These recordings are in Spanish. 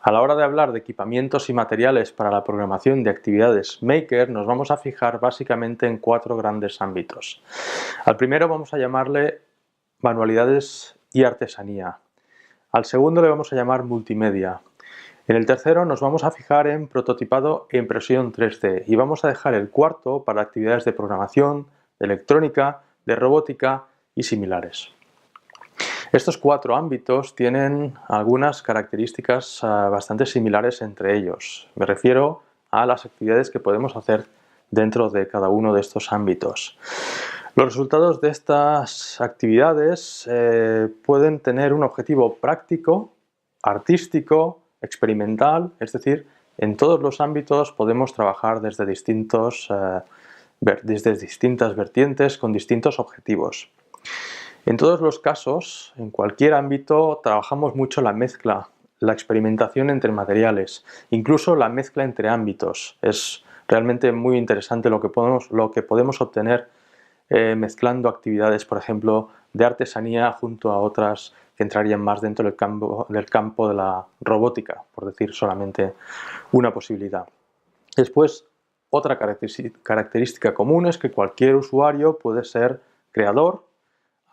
A la hora de hablar de equipamientos y materiales para la programación de actividades Maker, nos vamos a fijar básicamente en 4 grandes ámbitos. Al primero vamos a llamarle manualidades y artesanía. Al segundo le vamos a llamar multimedia. En el tercero nos vamos a fijar en prototipado e impresión 3D y vamos a dejar el cuarto para actividades de programación, de electrónica, de robótica y similares. Estos 4 ámbitos tienen algunas características bastante similares entre ellos. Me refiero a las actividades que podemos hacer dentro de cada uno de estos ámbitos. Los resultados de estas actividades pueden tener un objetivo práctico, artístico, experimental, es decir, en todos los ámbitos podemos trabajar desde distintas vertientes con distintos objetivos. En todos los casos, en cualquier ámbito, trabajamos mucho la mezcla, la experimentación entre materiales, incluso la mezcla entre ámbitos. Es realmente muy interesante lo que podemos obtener mezclando actividades, por ejemplo, de artesanía junto a otras que entrarían más dentro del campo de la robótica, por decir solamente una posibilidad. Después, otra característica común es que cualquier usuario puede ser creador,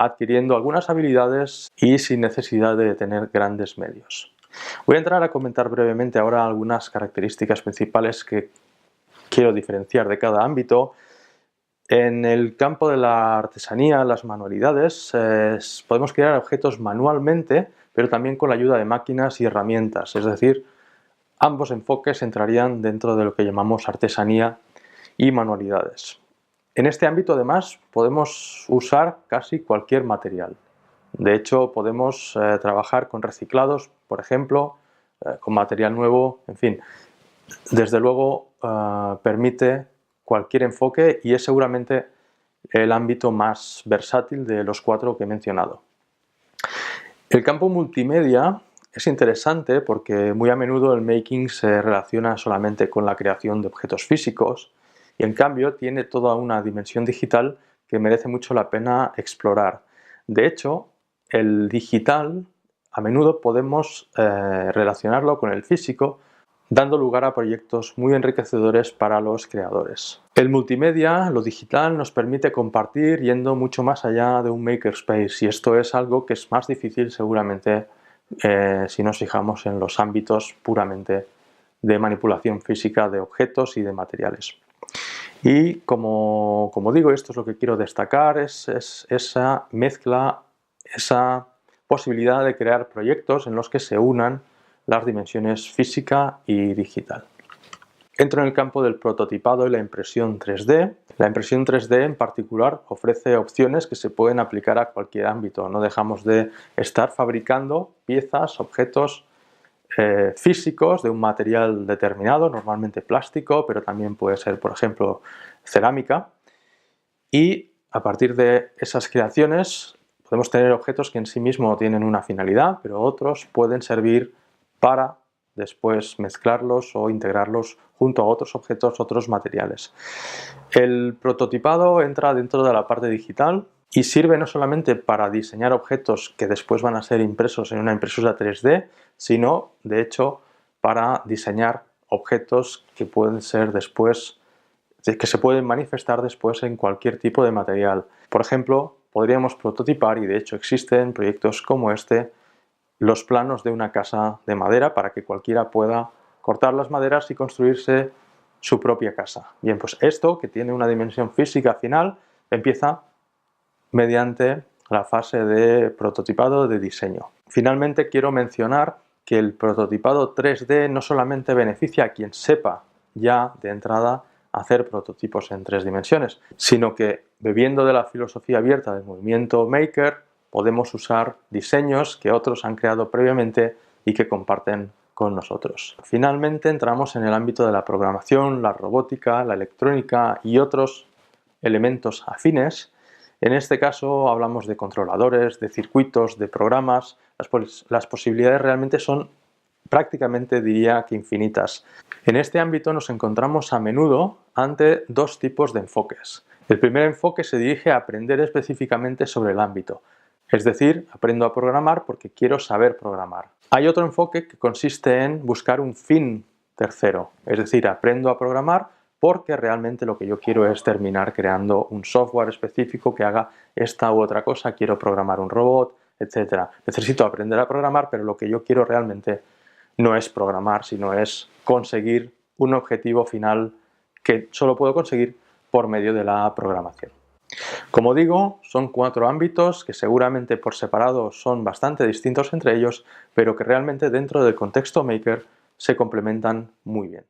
adquiriendo algunas habilidades y sin necesidad de tener grandes medios. Voy a entrar a comentar brevemente ahora algunas características principales que quiero diferenciar de cada ámbito. En el campo de la artesanía, las manualidades, podemos crear objetos manualmente, pero también con la ayuda de máquinas y herramientas, es decir, ambos enfoques entrarían dentro de lo que llamamos artesanía y manualidades. En este ámbito, además, podemos usar casi cualquier material. De hecho, podemos trabajar con reciclados, por ejemplo, con material nuevo, en fin. Desde luego, permite cualquier enfoque y es seguramente el ámbito más versátil de los 4 que he mencionado. El campo multimedia es interesante porque muy a menudo el making se relaciona solamente con la creación de objetos físicos y en cambio tiene toda una dimensión digital que merece mucho la pena explorar. De hecho, el digital a menudo podemos relacionarlo con el físico, dando lugar a proyectos muy enriquecedores para los creadores. El multimedia, lo digital, nos permite compartir yendo mucho más allá de un makerspace y esto es algo que es más difícil seguramente si nos fijamos en los ámbitos puramente de manipulación física de objetos y de materiales. Y como digo, esto es lo que quiero destacar, es esa mezcla, esa posibilidad de crear proyectos en los que se unan las dimensiones física y digital. Entro en el campo del prototipado y la impresión 3D. La impresión 3D en particular ofrece opciones que se pueden aplicar a cualquier ámbito. No dejamos de estar fabricando piezas, objetos físicos de un material determinado, normalmente plástico, pero también puede ser, por ejemplo, cerámica. Y a partir de esas creaciones podemos tener objetos que en sí mismos tienen una finalidad, pero otros pueden servir para después mezclarlos o integrarlos junto a otros objetos, otros materiales. El prototipado entra dentro de la parte digital y sirve no solamente para diseñar objetos que después van a ser impresos en una impresora 3D, sino, de hecho, para diseñar objetos que pueden ser después, que se pueden manifestar después en cualquier tipo de material. Por ejemplo, podríamos prototipar, y de hecho existen proyectos como este, los planos de una casa de madera para que cualquiera pueda cortar las maderas y construirse su propia casa. Bien, pues esto, que tiene una dimensión física final, empieza mediante la fase de prototipado de diseño. Finalmente quiero mencionar que el prototipado 3D no solamente beneficia a quien sepa ya de entrada hacer prototipos en 3 dimensiones, sino que bebiendo de la filosofía abierta del movimiento Maker podemos usar diseños que otros han creado previamente y que comparten con nosotros. Finalmente entramos en el ámbito de la programación, la robótica, la electrónica y otros elementos afines. En este caso hablamos de controladores, de circuitos, de programas. Las posibilidades realmente son prácticamente, diría que infinitas. En este ámbito nos encontramos a menudo ante 2 tipos de enfoques. El primer enfoque se dirige a aprender específicamente sobre el ámbito. Es decir, aprendo a programar porque quiero saber programar. Hay otro enfoque que consiste en buscar un fin tercero, es decir, aprendo a programar porque realmente lo que yo quiero es terminar creando un software específico que haga esta u otra cosa, quiero programar un robot, etc. Necesito aprender a programar, pero lo que yo quiero realmente no es programar, sino es conseguir un objetivo final que solo puedo conseguir por medio de la programación. Como digo, son 4 ámbitos que seguramente por separado son bastante distintos entre ellos, pero que realmente dentro del contexto Maker se complementan muy bien.